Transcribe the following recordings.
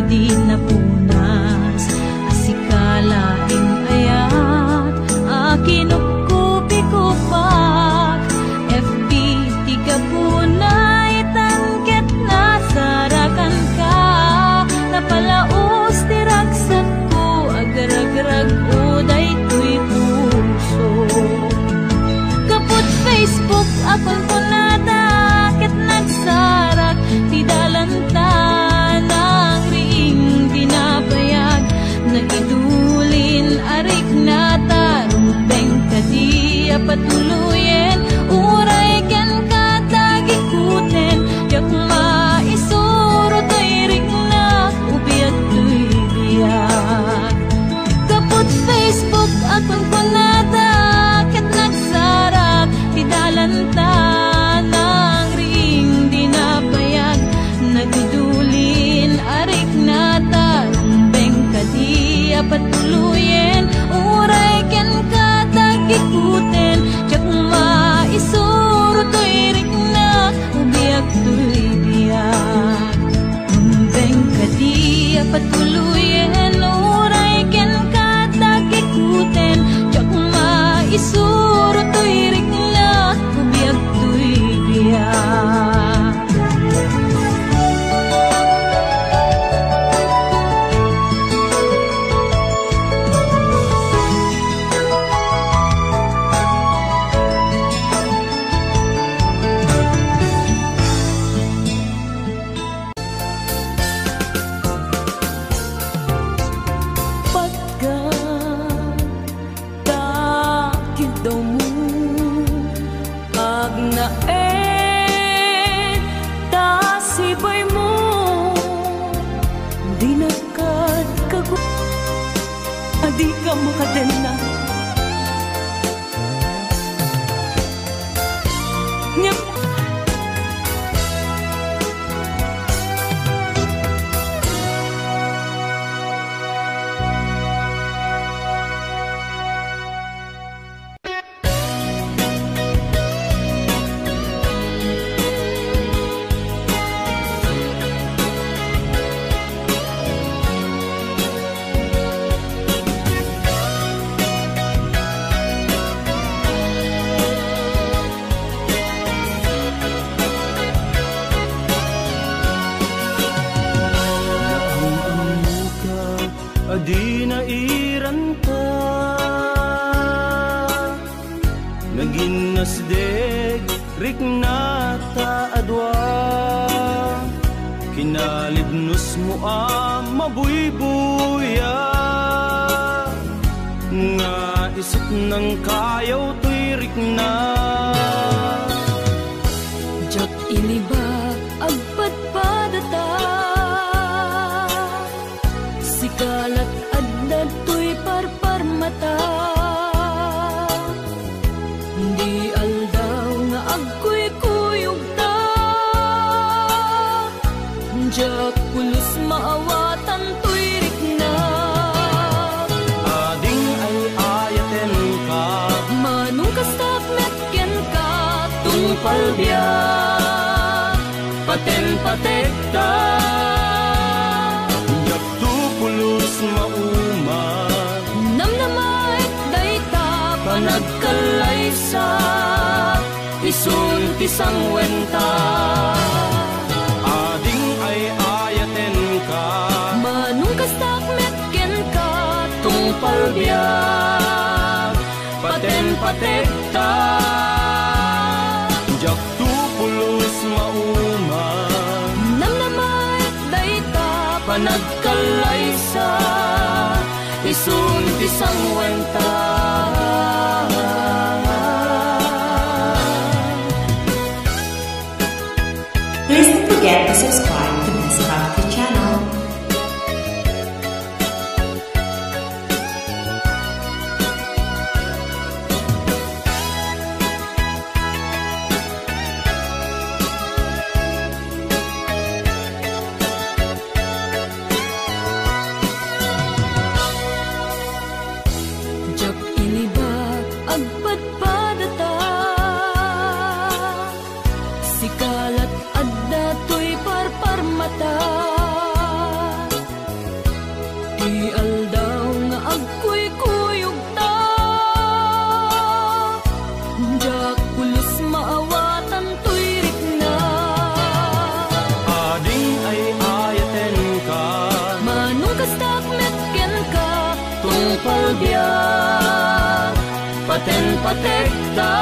di napunas, asikalaing ayat, akinukupikupak, FB tiga punay, tangket na sarakan ka, napalaos tiragsak ko, agarag-rag uday tuy puso. Kaput Facebook akon ko nata, ket nagsarak, ti dalanta ng ring dinapayag, naidulin arik nata, rumbeng kadi apatuluyen, uray ken katagikuten, yak maisuro to'y ring na, ubiyat to'y biyak. Kaput Facebook akon ko nata, ket nagsarak, ti dalanta ng ring dinapayag, nagdulin arik nata, rumbeng kadi apatuluyen, uray ken katagikuten, jak maisuro to'y ring na, ubiyag to'y biyak. Rumbeng kadi apatuluyen, uray ken katagikuten, jak maisuro to'y ring na, ubiyag to'y biyak. Di ka makadena Nyap di nairanta, naging nasdeg riknata adwa, kinalibnos mo mabuybuya, nga isip ng kayaw to'y rikna. Jak iniba agpadpadata, sikalat adnad to'y parparmata, di aldaw nga agkuy-kuyog ta, jak pulos maawatan to'y rikna. Ading ay ayaten ka, manong kastak metken ka, tungpal biyak, paten-patek ta, mauma namnamay dayta panagkalaysa isun tisang wenta. Ading ay ayaten ka, manong kastak metken ka, tungpal biyak, paten-patek ta, jak tupulos mauma namnamay dayta panagkalaysa isun tisang wenta. Please don't forget to subscribe to Miss Crafty channel. Jak ini palbiyak paten patekta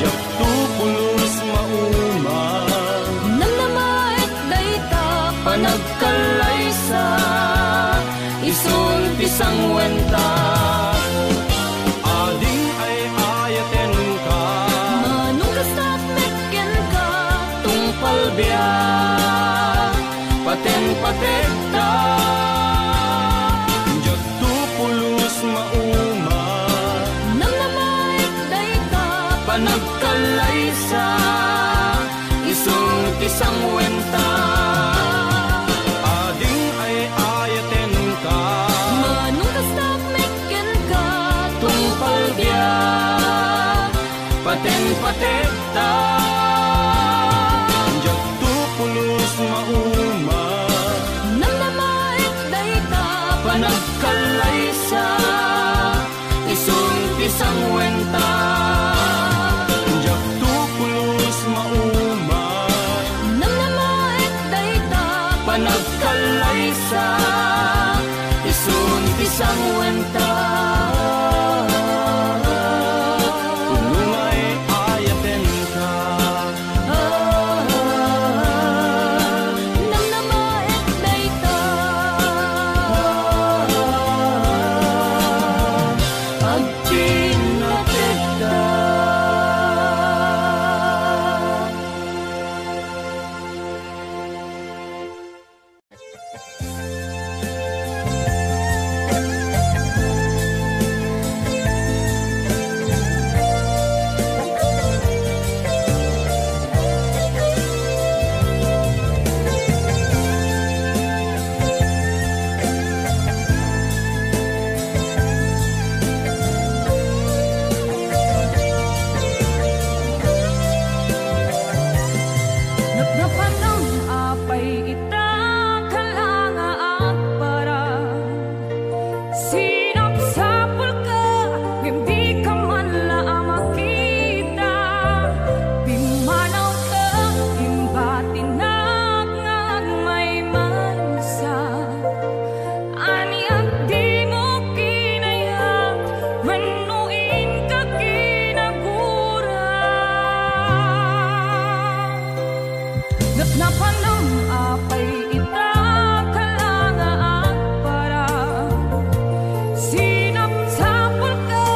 jak tu pulos mauma namnamait dayta panagkalaysa isun pisang wenta ading ay ayaten ka manungkastak mekken ka tungpal biyak paten patekta jak tu pulos mauma namnamait dayta panagkalaysa isun pisang wenta ading ay ayaten ka manungkastak mekken ka tungpal biyak paten patekta jak tu pulos mauma namnamait dayta panagkalaysa isun pisang wenta jak tu pulos mauma namnamait dayta panagkalaysa isun pisang wenta punungay ayaten ka namnamait dayta agtinatekta Napanang apay ita kalanga at para sinapsapul ka hindi ka man lang makita pimanaw ka imbatinag ng may mansa aniyak di mo kinaya wenuin ka kinagura napanang apay ita kalanga at para sinapsapul ka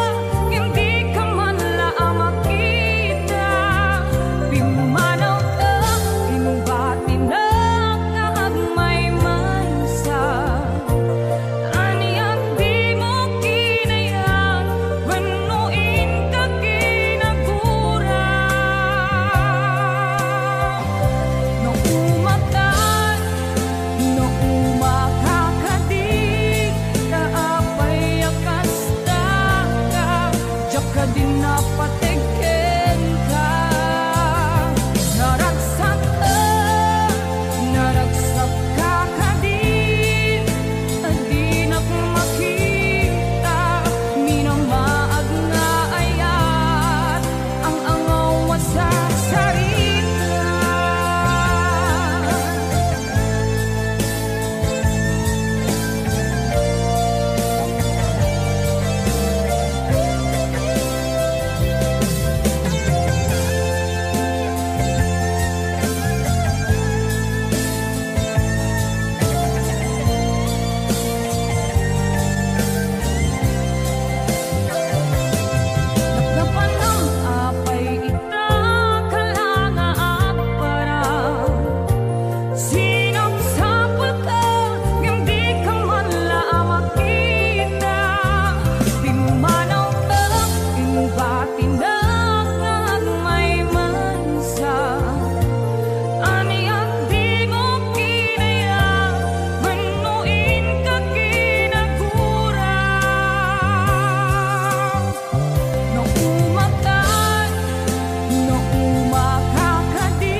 hindi ka man lang makita pimanaw ka imbatinag ng may mansa aniyak di mo kinaya wenuin ka kinagura no umakan no umakakadik kaapay akasta ka jaka din napategken ka naragsak ka kadin adinak makita minamaag nga ayat ang angaw sa sarita napanang apay ita kalanga at para sinapsapul ka hindi ka man lang makita pimanaw ka imbatinag ng may mansa aniyak di mo kinaya wenuin ka kinagura no umakan no umakakadik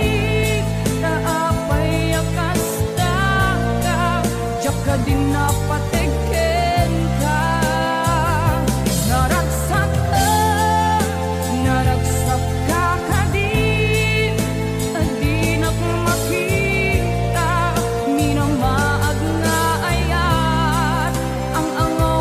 kaapay akasta ka jaka din napategken ka naragsak ka kadin adinak makita minamaag nga ayat ang angaw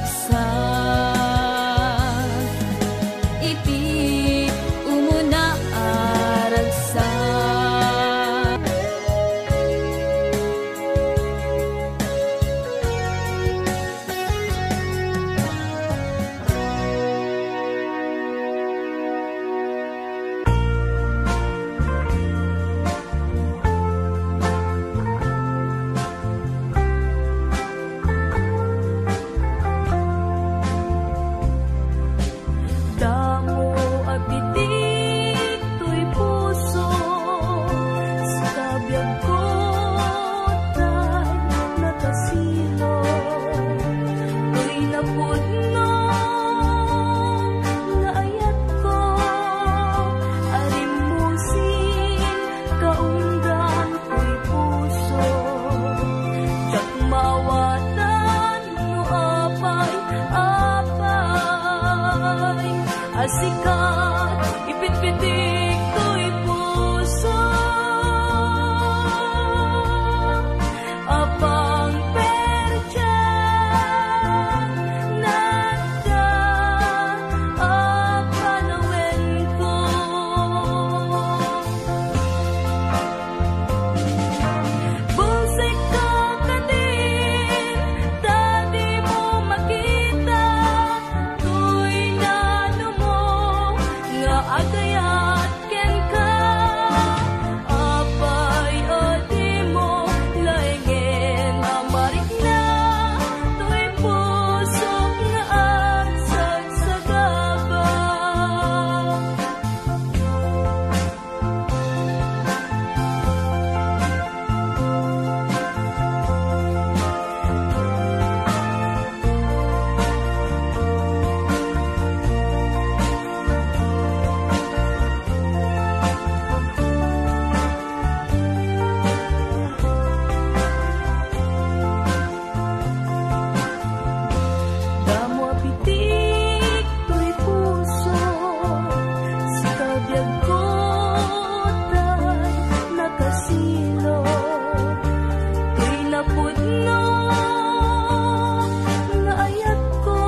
aragsak, iti umuna aragsak. Damo apitik to'y puso, sa kabiyag ko ta'y nakasilo. To'y napudno nga ayat ko, arimusin kaunggan ko'y puso. Tiyak mawatan mo apay, asikat, ipitpitik ko'y puso. Apang percha, nagda, apanawen ko. Busik ka ka din, dati mo makita, to'y nano mo nga agayat ken ka. Apay adi mo laingen amarik na, to'y puso nga agsagsagaba. Damo apitik to'y puso, sa kabiyag ko ta'y nakasilo. To'y napudno nga ayat ko,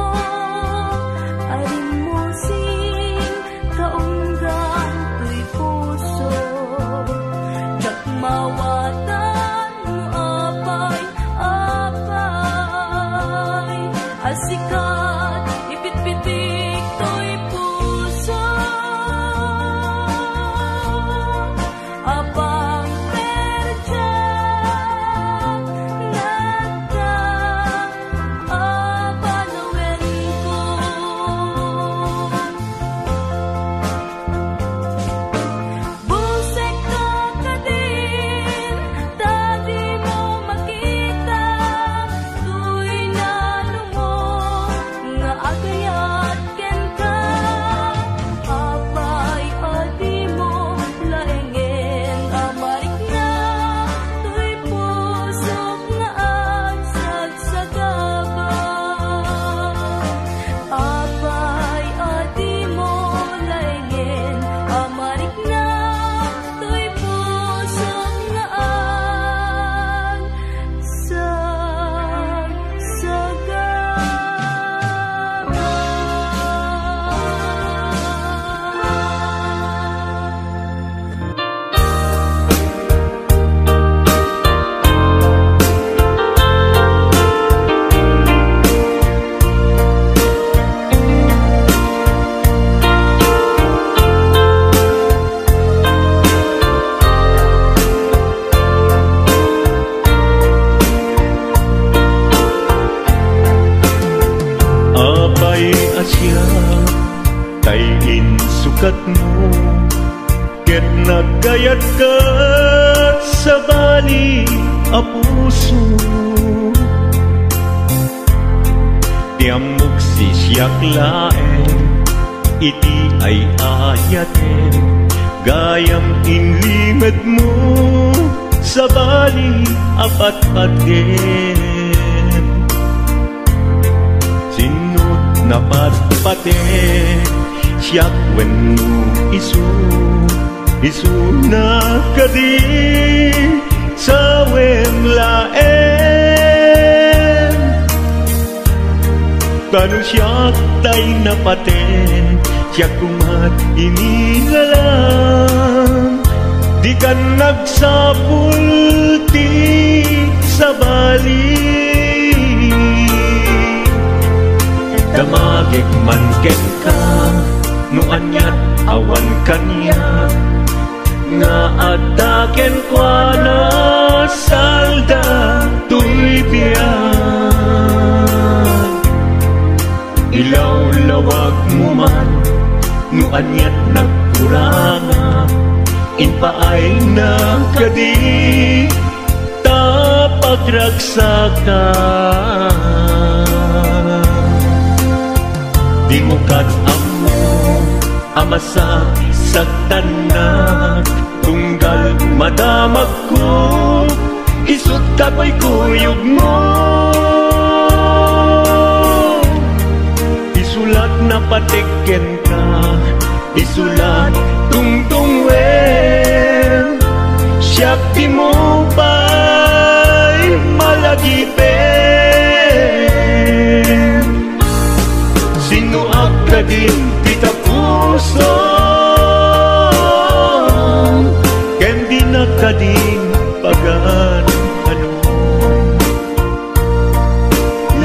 arimusin kaunggan to'y puso. Tiyak mawatan mo apay, asikat, ipitpitik to'y puso. Apang percha, nagda, apanawen ko. Busek ka ka din, dati mo makita, to'y nano mo nga agayat ken ka. Apay adi mo laingen amarik na, to'y puso nga agsagsagaba. Apay adi mo laingen amarik na, to'y puso nga Apay asya, tayin sukat mo, ket nagkayat ka sa bali a puso. Tiamok sisyak laen, iti ay ayaten, gayam inlimad mo sa bali apat-aten. Sinut na patpate, siyak wenno isu na kadi sa wem laen. Kanu siya tay napaten, siya kumat inilalang. Di kan nagsapulti sa bali, damagig man ken ka, nuanyat awan kanya, nga ataken kwa na salda tuy biyan. Ilaw-lawag mo man, nuanyat nagkuranga, inpaay na kadi tapagragsakan. Di mo kat-amo amasak sa tanak, tunggal madamag ko, isut kapay kuyog mo. Isulat na patiken ka, isulat tungtungwen, siyak di mo ba'y malagipin. Sinuak ka din kita puso, ken di na ka din pagan ano.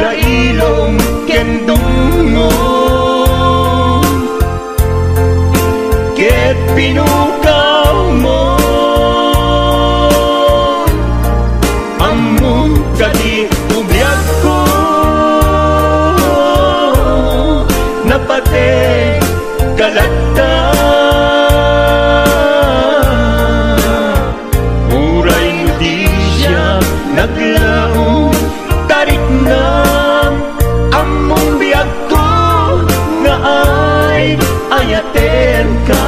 Lailong ken dungo, ket pinukaw mo, among kadi ubiyag ko, napate kalata. Uray mo di siya naglaong, tarik na among biyag ko, nga ay ayaten ka.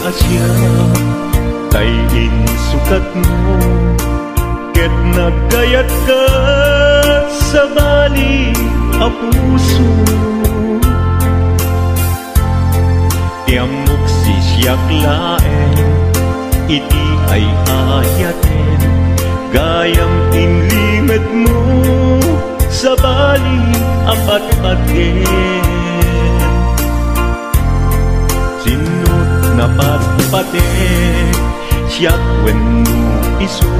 Asya kay insukat mo, ket nagkayat ka sa bali a puso. Tiamok si siyak laen, iti ay ayaten, gayam inlimet mo sa bali a patpaten. Sinut na patpate, siyak wenno isu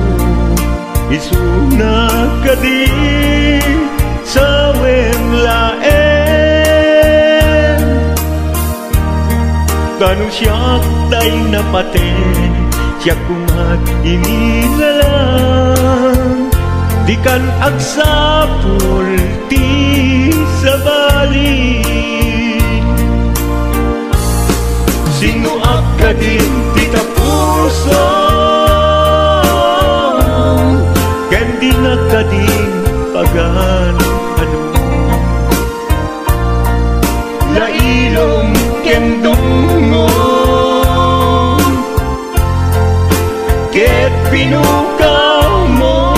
na kadi sa wenlaen. Kanu siyak tay napate, siyak kumat inilalang. Di kan agsapul ti sa bali, sinuak ka din tita puso, ken di na ka din pagan ano. Lailong ken dungo, ket pinukaw mo,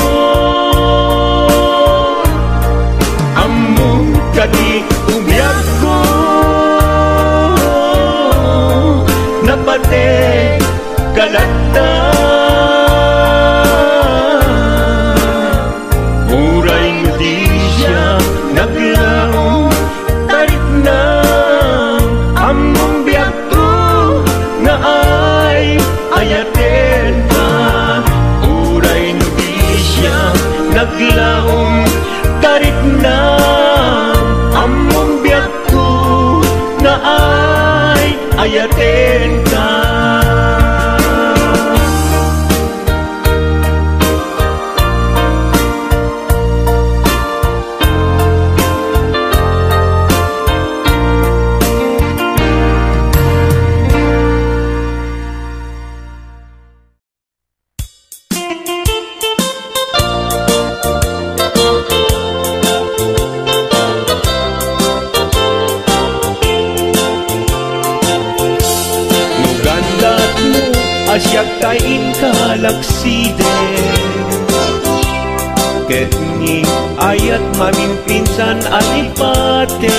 among kadi ubiyag ko, napate kalata. Uray mo di siya naglaong, tarik na among biyag ko, nga ay ayaten ka. Uray mo di siya naglaong, tarik na among biyag ko, nga ay ayaten ka. tain kalaksiden ket ni ayat mamimpinsan alipaten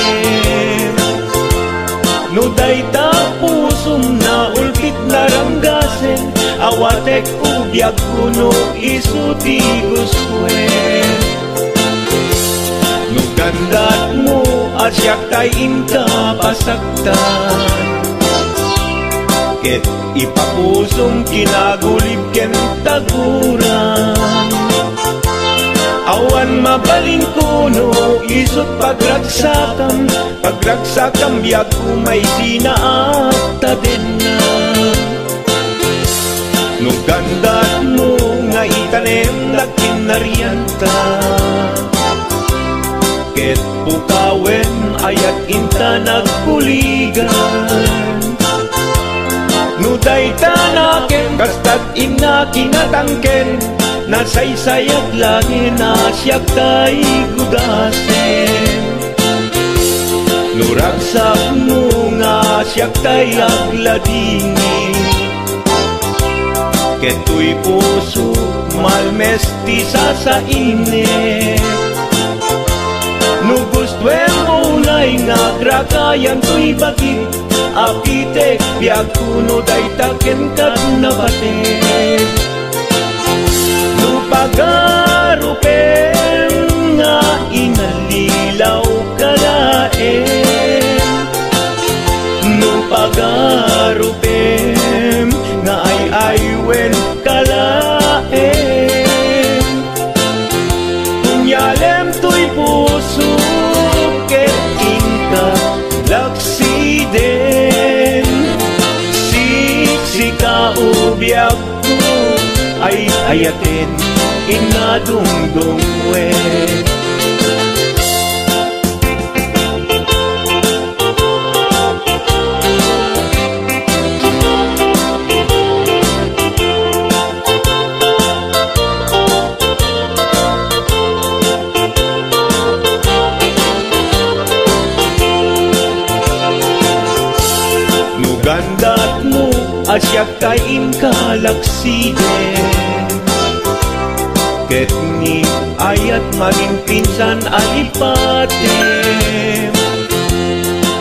no dayta pusum na ulpit naranggasen awatek ubyak kuno isuti guswen no gandat mo asyak tain kapasaktan ket ipapusum kinagulib ken taguran awan mabalin kuno isut pagragsakam biag kumay sinaakta din na no gandat mo nga itanem na kinarianta ket pukawen ayat inta nagkuligan no dayta naken kastat ina kinatangken nasaysayat langin asyak tay gudasen nuragsak mo nga asyak tay agladini keto'y puso malmesti sa init no gustwen mo na'y nga grakayan to'y bakit apitek biag kuno daytaken kat nabatek pagarupen nga inalilaw kalaen no pagarupen nga ay-aywen kalaen kunyalem to'y puso ket inka laksiden siksika ubyak ko ay ayaten inadungdungwen nugandat mo asyak tain kalaksiden ket ni ayat mamimpinsan alipaten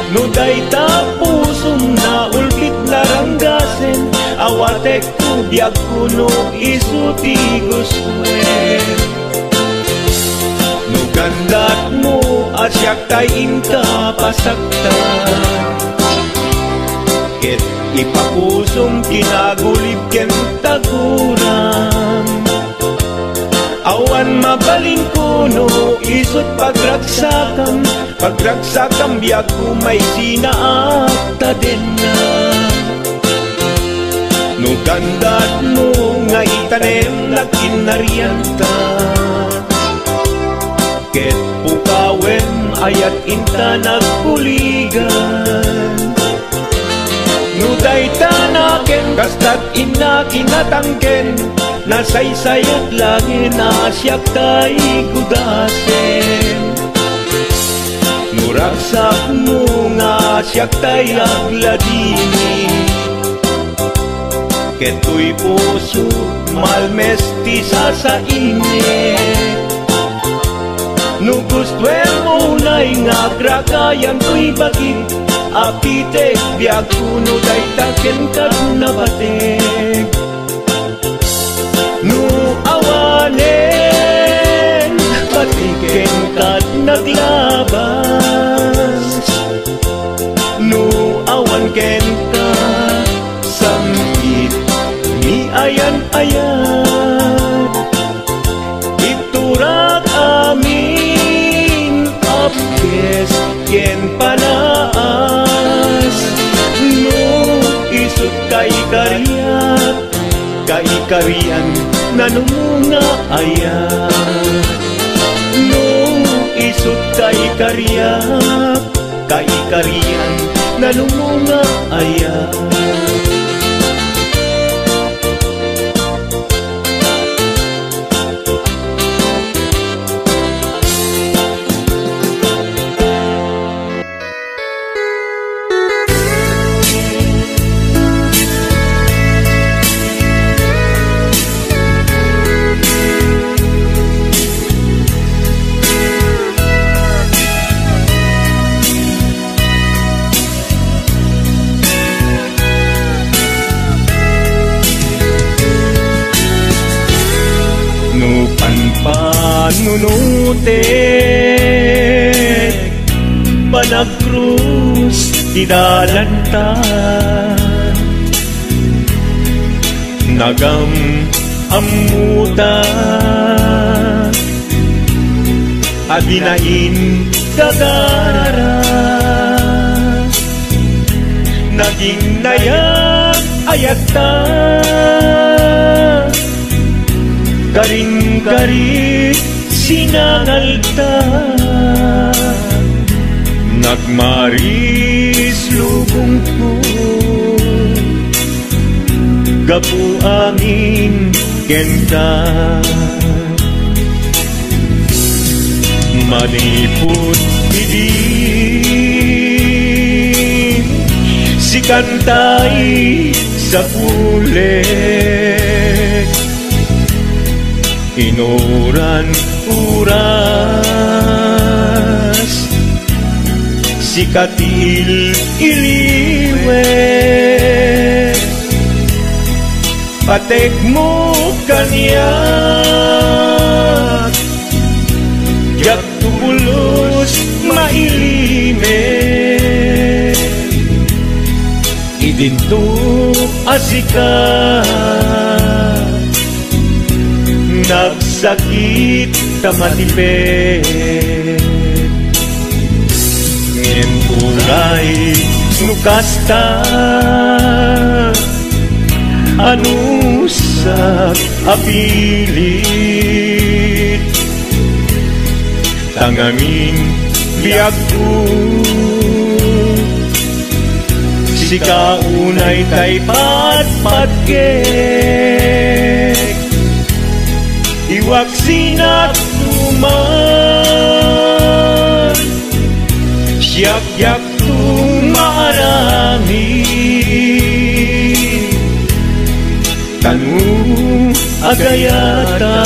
no dayta pusum na ulpit laranggasen awatek ubyak kuno isuti guswen no gandat mo asyak tain kapasaktan ket ipapusum kinagulib ken taguran awan mabalin kuno isut pagragsakam biag kumay sinaakta din na no gandat mo nga itanem na kinarianta ket pukawen ayat inta nagkuligan no dayta naken kastat ina kinatangken nasaysayat langin asyak tay gudasen nuragsak mo nga asyak tay agladini keto'y puso malmesti sa init no gustwen mo na'y nga grakayan to'y bakit apitek biag kuno daytaken kat nabatek no awanen patiken kat naglabas no awan ken ka samkit ni ayan iturak amin apkes ken panaas no isut kay kaikarian nanumunga ayat no isut kaikarian nanumunga ayat manunutek panagkrus idalanta nagam amuta adinain gagara naging nayang ayata karing-karing sinangalta nagmaris lubong ko gapu angin kenta maniput idin si kantay sa pulik inuran uras si katil iliwe patek mo kanyak yak tubulos mailime idinto asika nagsakit tamatipet ngin uray nukasta anusak apilit tangamin biag ko si kaunay tay patpatgek iwag sinat tuman siyak-yak tumarami kanu agayata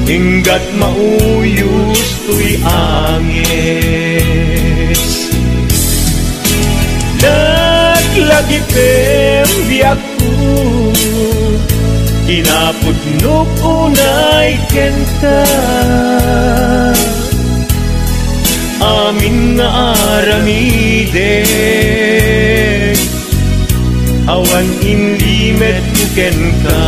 hinggat mauyos tuy angis naglagi pembiak ko kinapudnok unay kenta amin nga aramidek awan inlimet kuken ka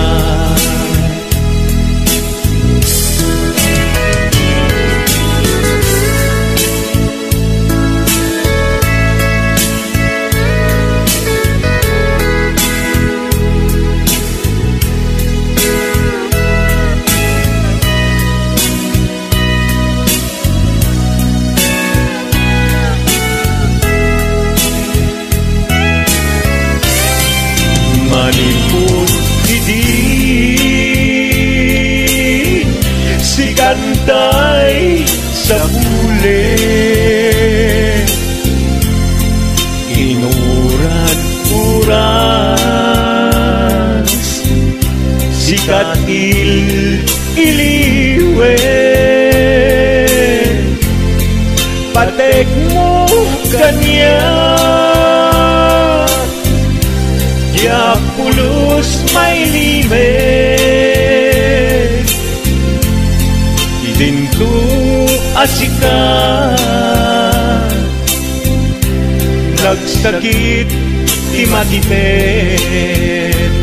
maniput idin si kantay sa huli inuran uras si katil iliwe patek mo kanya yak pulos may limet idinto asika nagsakit imatipet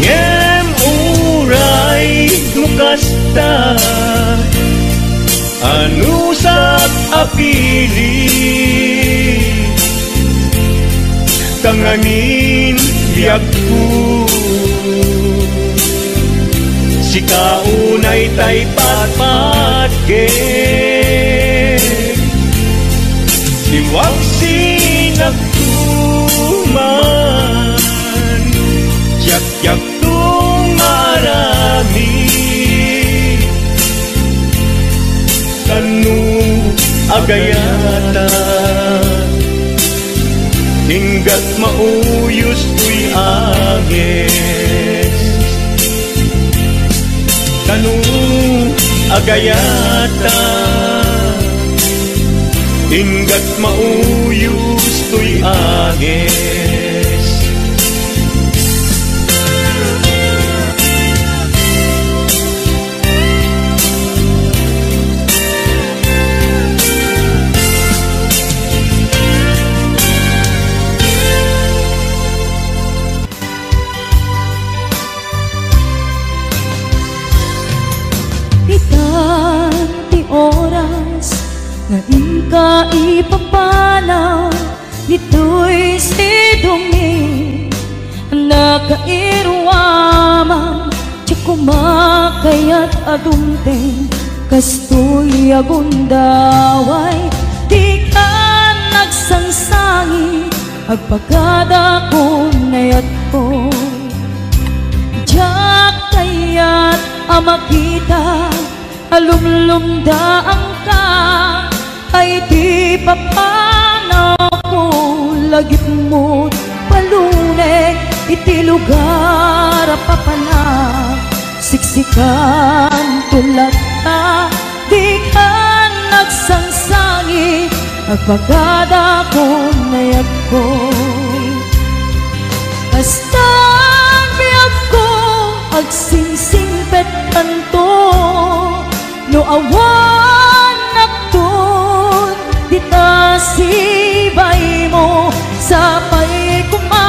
ngem uray nukasta anusak apili tangangin biag ko si kaunay tay patpatgek iwag sinagtuman yak-yak tumarami kanu agayata hinggat mauyos tuy agis kanu agayata hinggat mauyos tuy agis kairwamang ti kumakayat adumteng kastoy agundaway di ka nagsangsangi agpagada kunayat ko diyak kayat amakita alumlumdaang ka ay di papanaw ko lagip mo't paluneg iti lugar papanak siksikan tulat na di ka nagsangsangi agpagada kunayat ko basta biyag ko agsingsingpet kanto no awan nakton dita sibay mo sapay kuma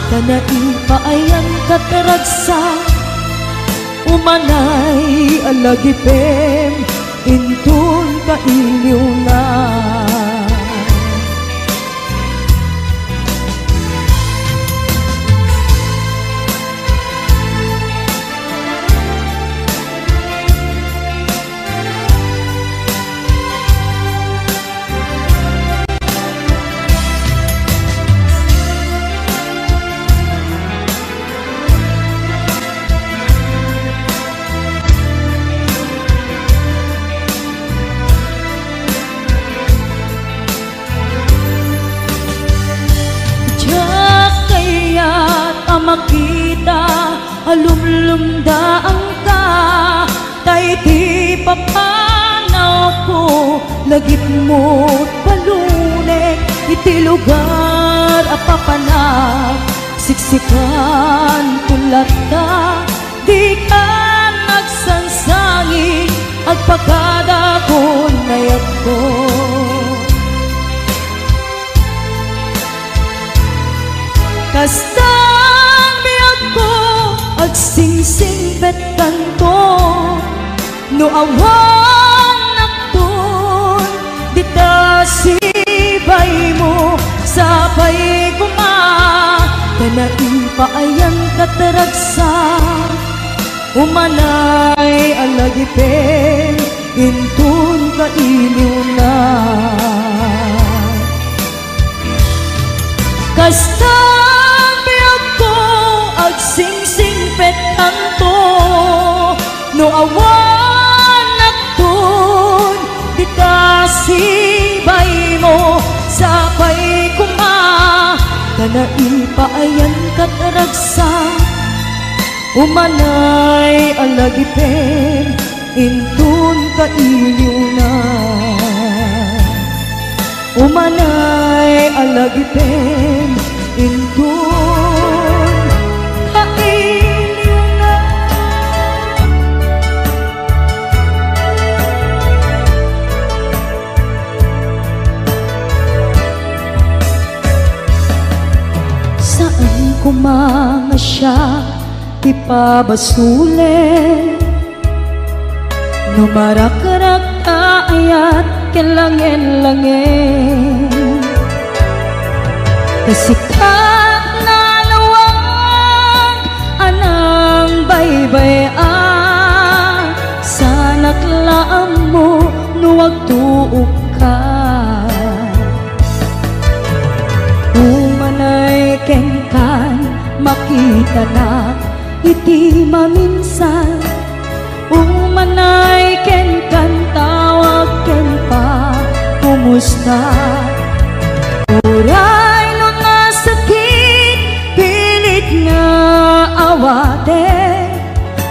kanaipaayang kataragsa umanay alagipem intun kailiw na makita alumlumdaang ka tay di papanaw ko lagip mo't palunek iti lugar apapanak siksikan tulat na di ka nagsansangi agpagada kunayat ko kasta agsingsing bet kanto no awan nakton dita sibay mo sapay kuma kanaipaayang kataragsa umanay alagipin intun kailiw na kasta agsingsing petanto no awan nakton dita sibay mo sapay kuma kanaipaayang kataragsa umanay alagipin intun kailiw na umanay alagipin intun kumanga siya ipabasule numarak-rak ayat kelangin-langin kasikat na lawang anang baybayan sanak laam mo nuwag tuok ka umanay kengkan makita na iti maminsan umanay ken kan tawag ken pa kumusta uray no nasakit pilit nga awate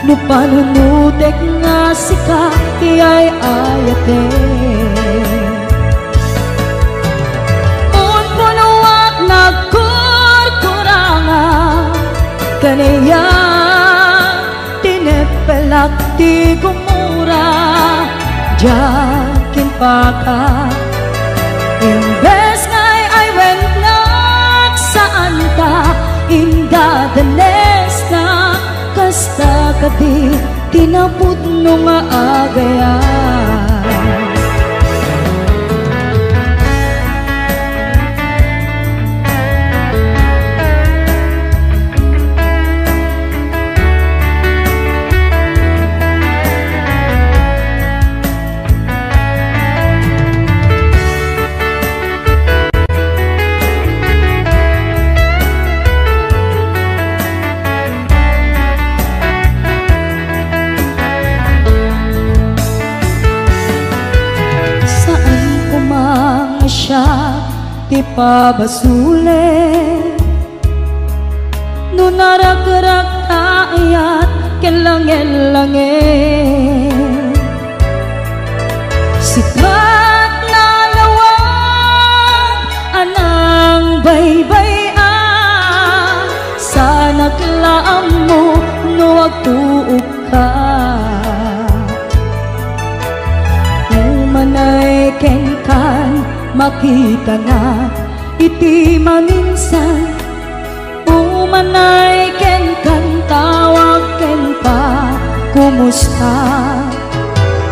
no panunutek nga sika iyay ayate unpunuak nagkurkurangan kanaya tinepelak ti gumura jakin paka imbes ngay I went nak saan ka inda danes na kasta kadi tinapud no maagayan ti pabasule no naragrak ayat kelange-lange sikat na lawang anang baybayan sa naglaam mo no agtuog ka umanay ken kan makita na iti maminsan umanay ken kan tawag ken pa kumusta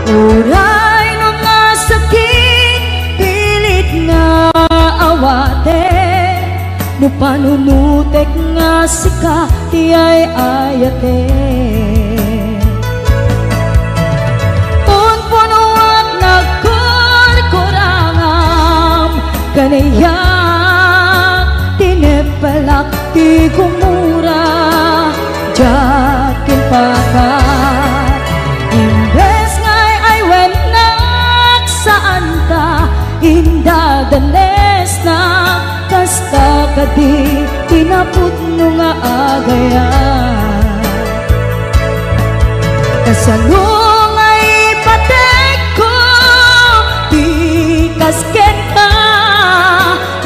uray no nga sakit pilit nga awate no panunutek nga sika ti ay ayate punpunuat nagkurkurangam kanayak tinepelak ti kumura jakin pakat imbes ngay ay wenak saan ka indadanes na kasta kadi pinapudno nga agayan kasanong ay patek ko di kasken ka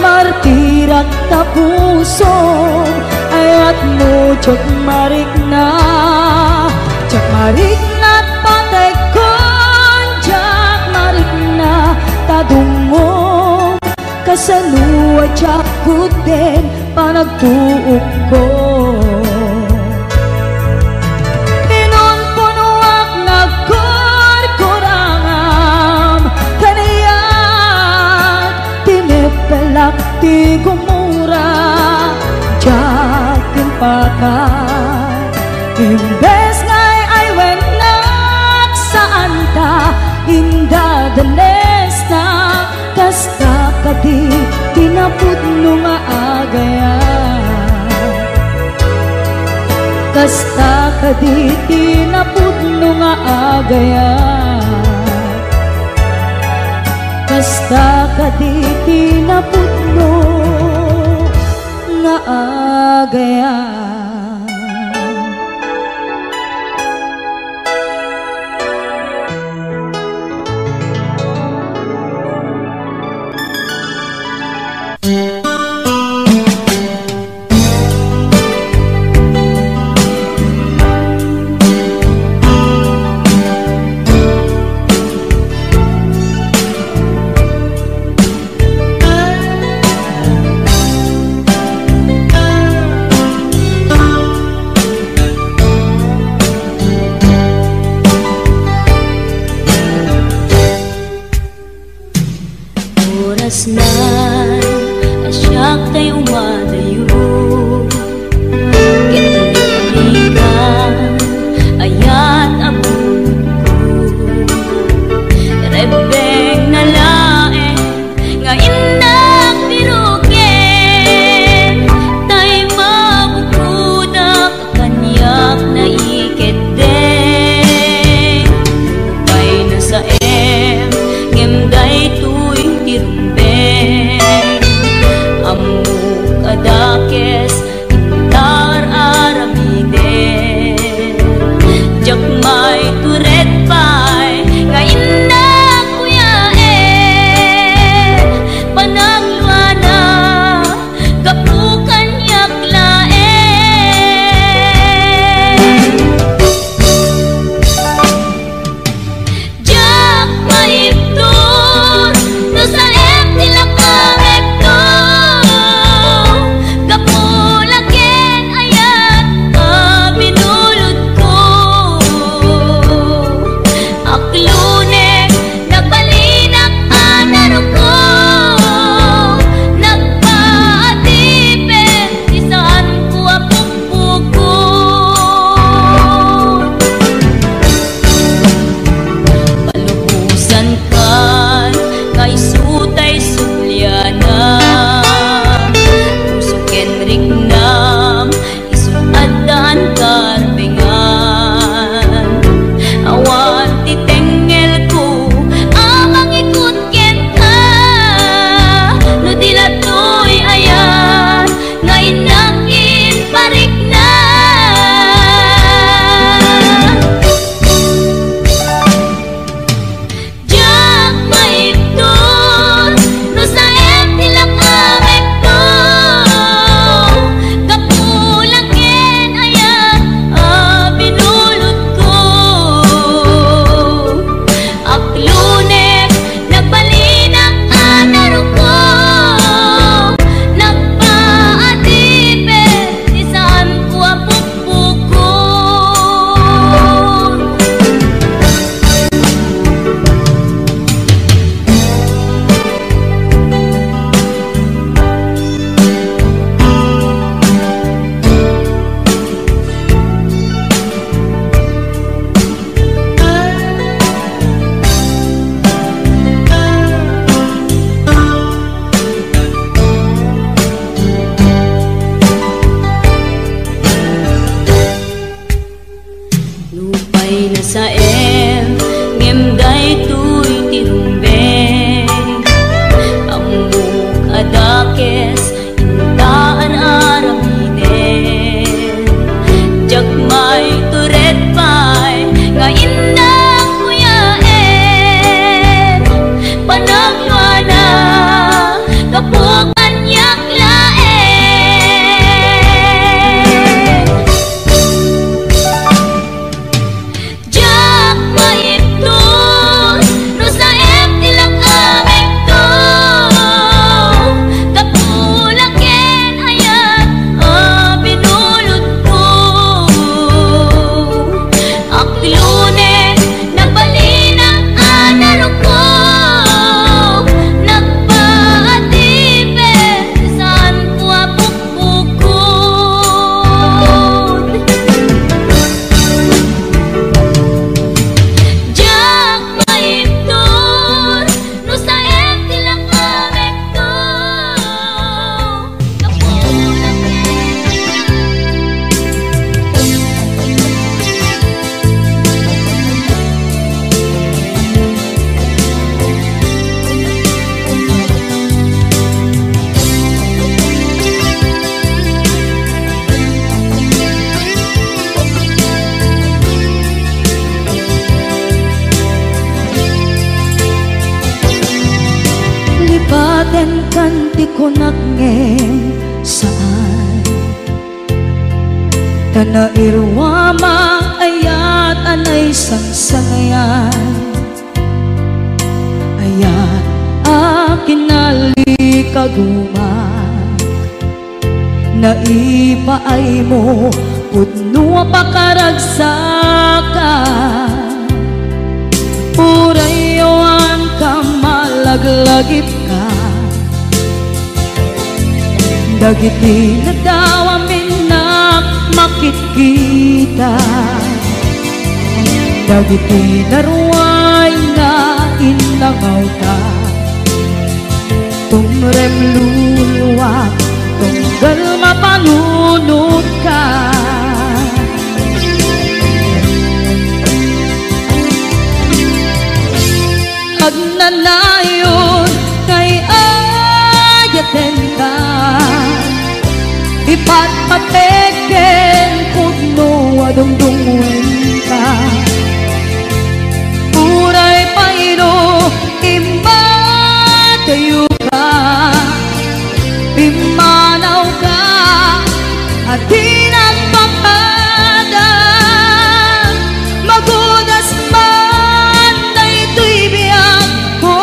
martirak ta puso ayat mo tsak marik na patay kon tsak marik na tadungong kasaluwa tsak kuten panagtuog ko pinunpunuak nagkurkurangam kaniyat tinipelak ti kumura jakin pakat imbes ngay ay wenak saan ta indadanes na kasta kadi tinapudno nga agayan kasta kadi tinapudno nga agayan kasta kadi tinapudno nga agayan asyak tay umadayo kitalikan ayat abun ko rebeng na lae nga indak biruken tay mabukudak kanyak na iketdeng lupay na sa ngemday tuwing tirumbeng amuk ada Aden kanti ko nagngem saan Kana irwama ayat anay sangsangayan Ayat akin nalikaguman Naipaay mo pudno pakaragsakan Urayawan ka malaglagip ka Dagiti na daw amin na makikita Dagiti na ruway na inlangaw ka Tumrem luluwak tunggal mapanunod ka Agnanayon kay ayaten ka Ipatpateken pudno adungdungwen ka Uray paino imbatayo ka Imanaw ka at tinagpakada Magudas man na ito'y biyak ko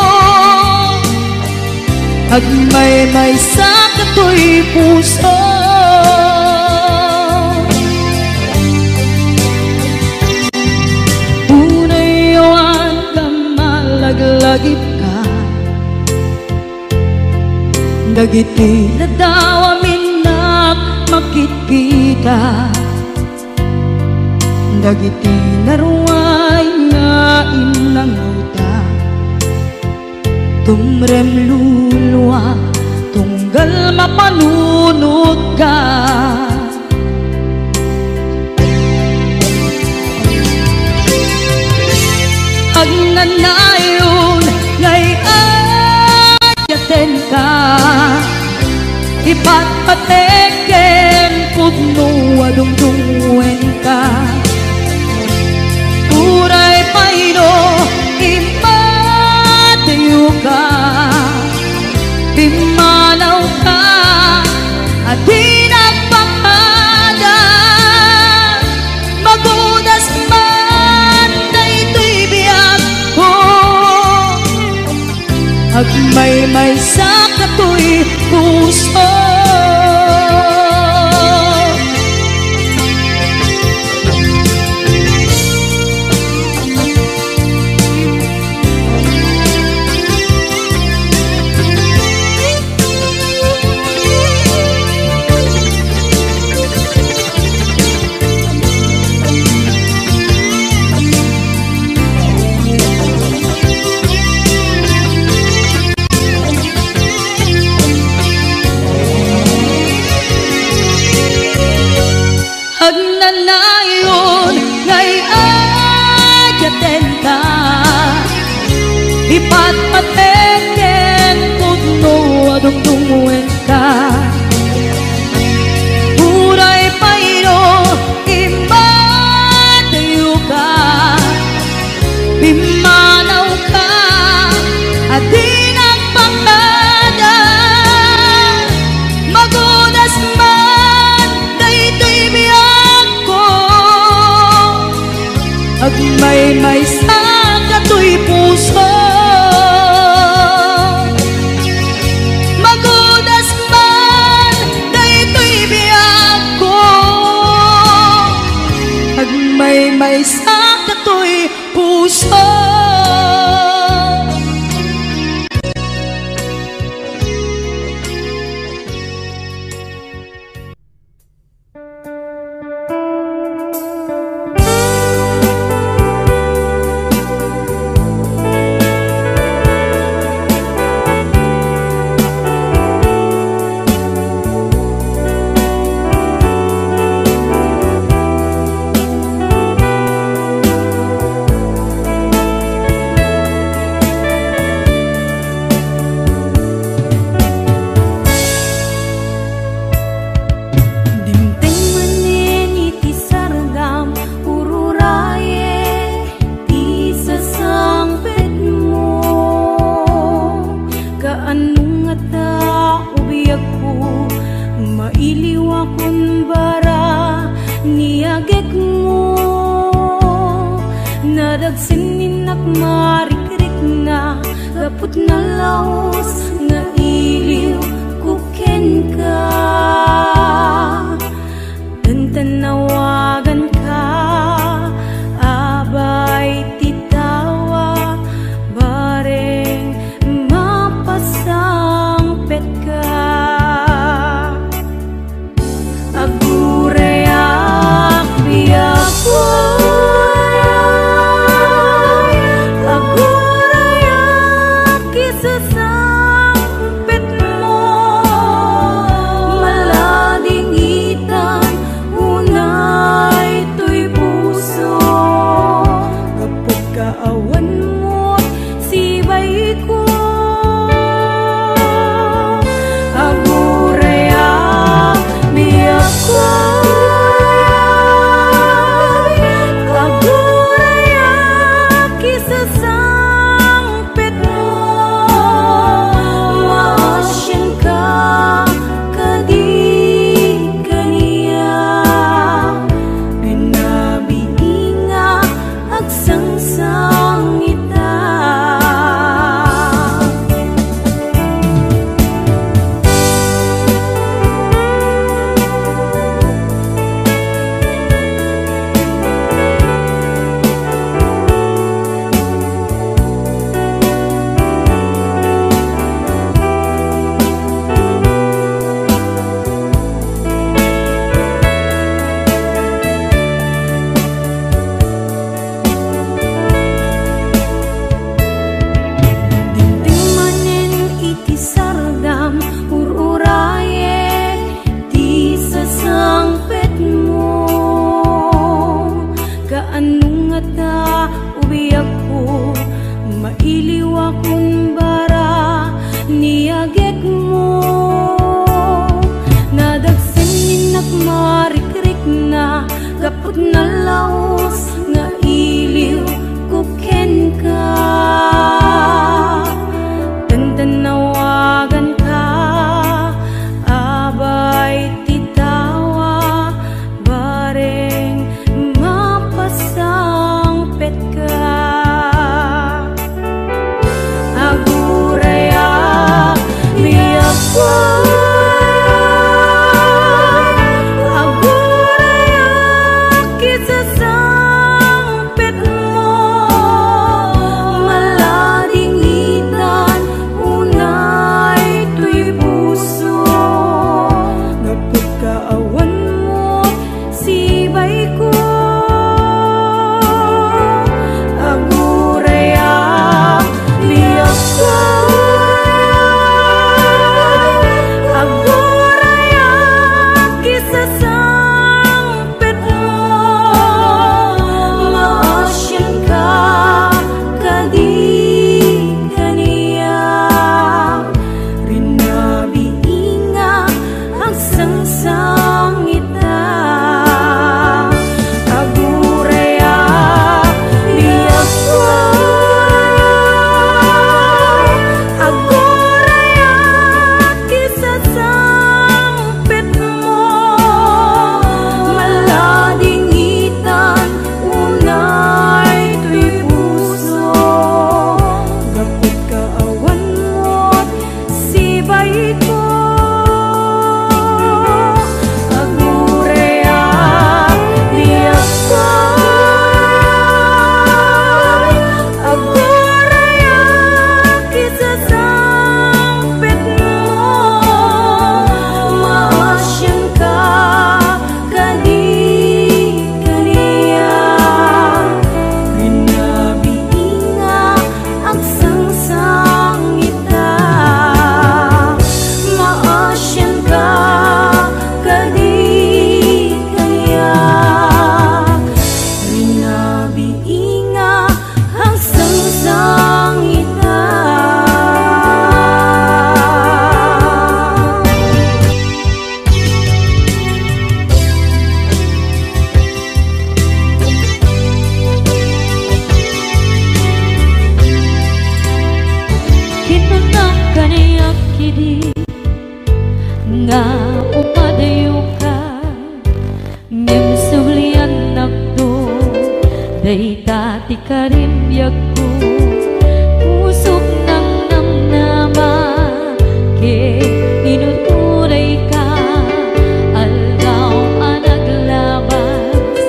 Agmay-may sa kato'y puso Unayawan ka malaglagip ka Dagiti na daw amin na makikita Dagiti na ruway nga inlangaw ta Tumrem luluwa tunggal mapanunod ka Agnanayon ngay ayaten ka Ipatpateken pudno adungdungwen ka Uray paino impatayo ka Pimanaw ka at tinagpakada Magudas man na ito'y biyak ko Agmay-may sa kato'y puso Agnanayon ngay ayaten ka Ipatpateken pudno adungdungwen ka Uray paino imbatayo ka Pimanaw ka at tinagpakada Magudas man na ito'y biyak ko Agmay-may sa kato'y puso Magudas Nadagsinig marikrik na gapot na laos nga iliw kuken ka. Tantanawagan ka abay titawa bareng mapasangpet ka. Agurayak biyak ko karimbyag ko pusok ng namnama ke tinuturay ka aldaw ang naglabas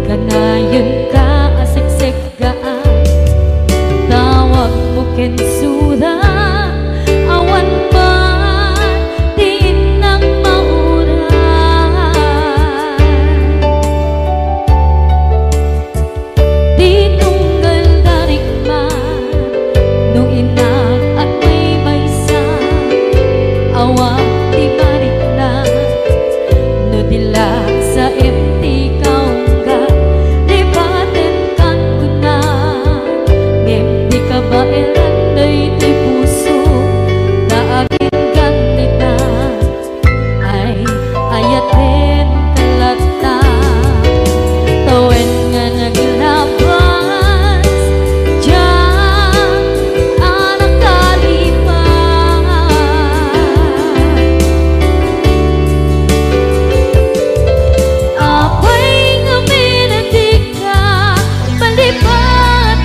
kanayon ka asiksik gaan tawag mo kensura awan man din ng mauran di tunggal darik man no inak at may maysa awang di marik na no dilag sa empty kaungga di baten kan kuna empty ka ba eranday di puso naagin ganita ay ayaten kalata tawen nga naglabas dyan anak kalipas apay nga minatig ka palipatan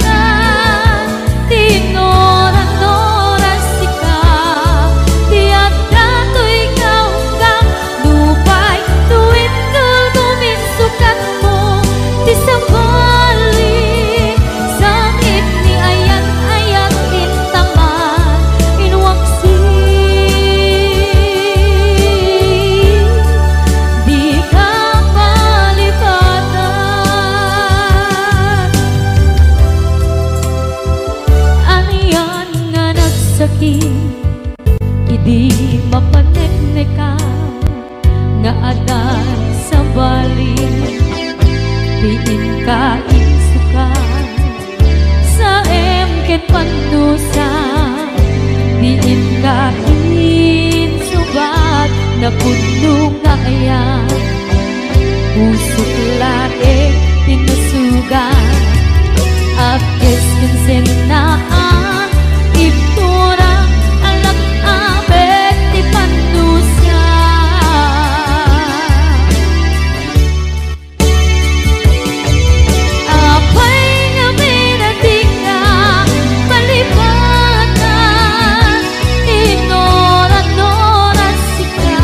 tinoran-noran sika tiyak dato'y kaunggang lupay tuwid ka guminsukat mo di sa balik sangit ni ayat-ayat tintaman inwaksi di ka palipatan aniyan nga nagsakit idi mapanekneka nga adan sa balik diin ka insukan sa emket panusa diin ka insubat na puno nga ayan pusok lae tinusugan akes kinsenaan iptura alak abet di panusa apay nga minatig ka palipatan tinoran-noran sika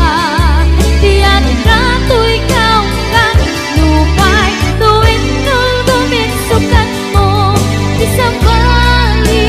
tiyan dato'y kaunggang lupay tuwid ka guminsukat mo di sa balik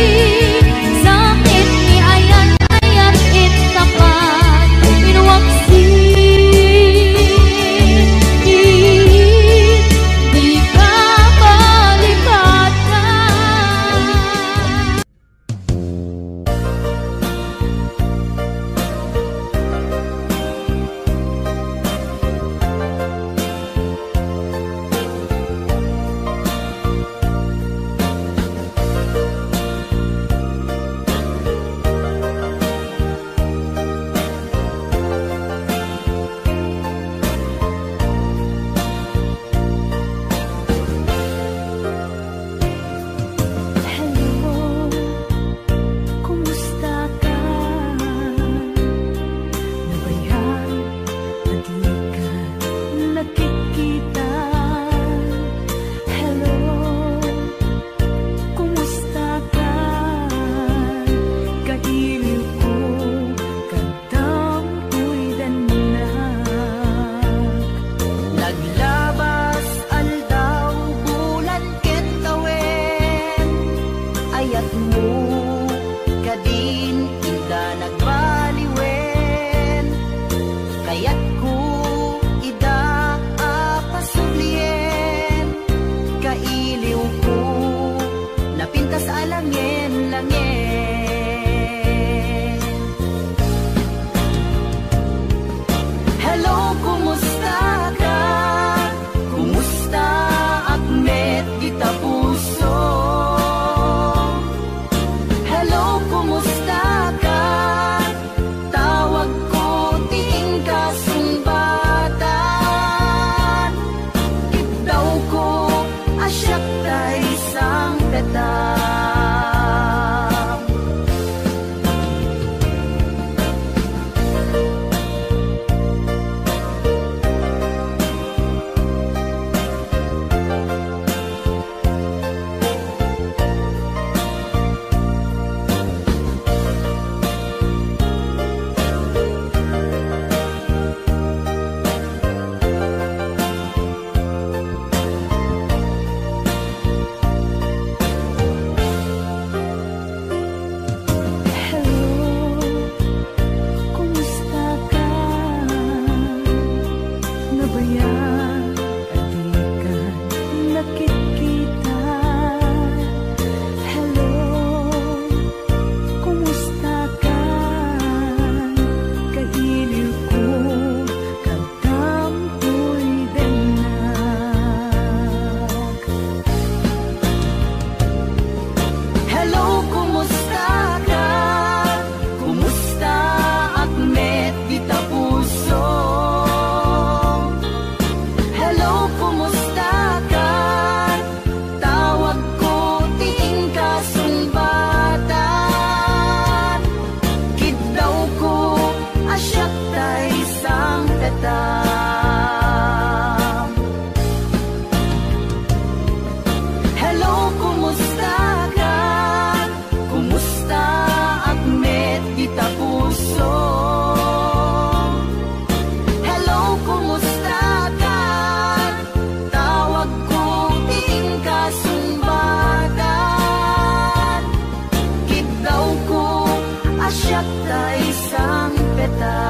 asyak ta isang peta.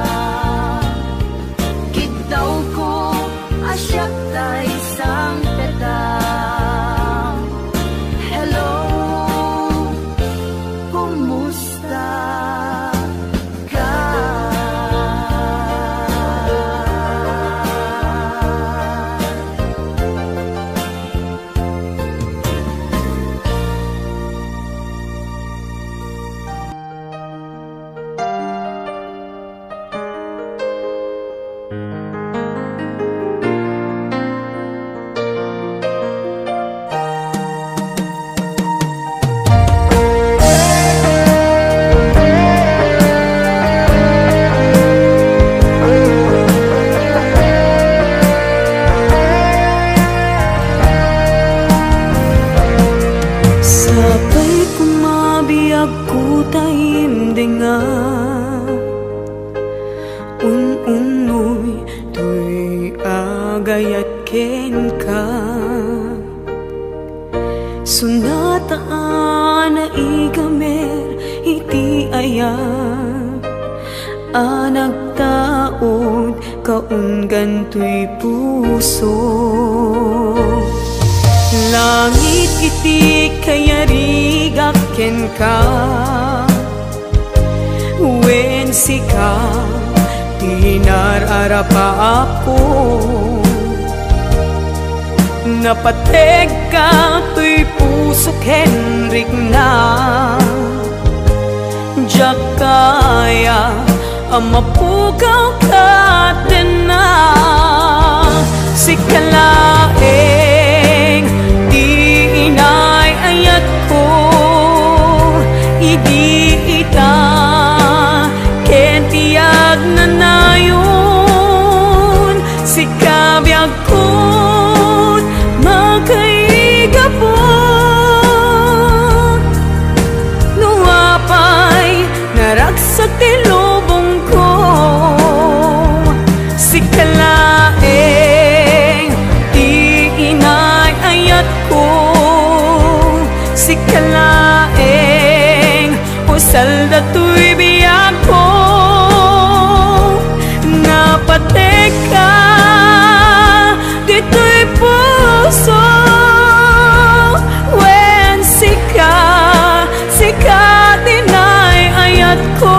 Kitaw ko asyak ta isang peta. Hello, kumusta ka? Sabay kumabiyag ko taim dinga. Un-unoy to'y agayat ken ka. Sunataan na igamer iti ayat. Anak taod kaunggan to'y puso. Langit iti kayarigak ken ka. Wen sika tinararapa ako. Napateg ka to'y puso Henrik na. Diyak kaya amapukaw ka din na. Sikalaeng di inay ayat ko. Idi ita ken tiyag na nayon. Sikabiyag ko magkaigapon. Nuapay naragsak ti lubong ko. Sikalaeng di inay ayat ko. Sikalaeng usal dato'y biyag ko. Napatek ka dito'y puso. Wen sika dinay ayat ko.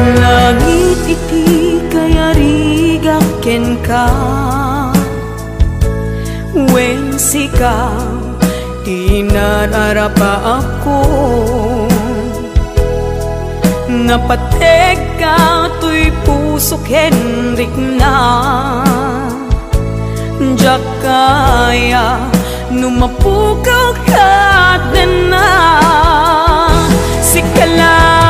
Langit iti kayarigak ken ka. Wen sika tinararapa ako. Napateg ka to'y puso Henrik na. Diyak kaya numapukaw ka din na. Sikala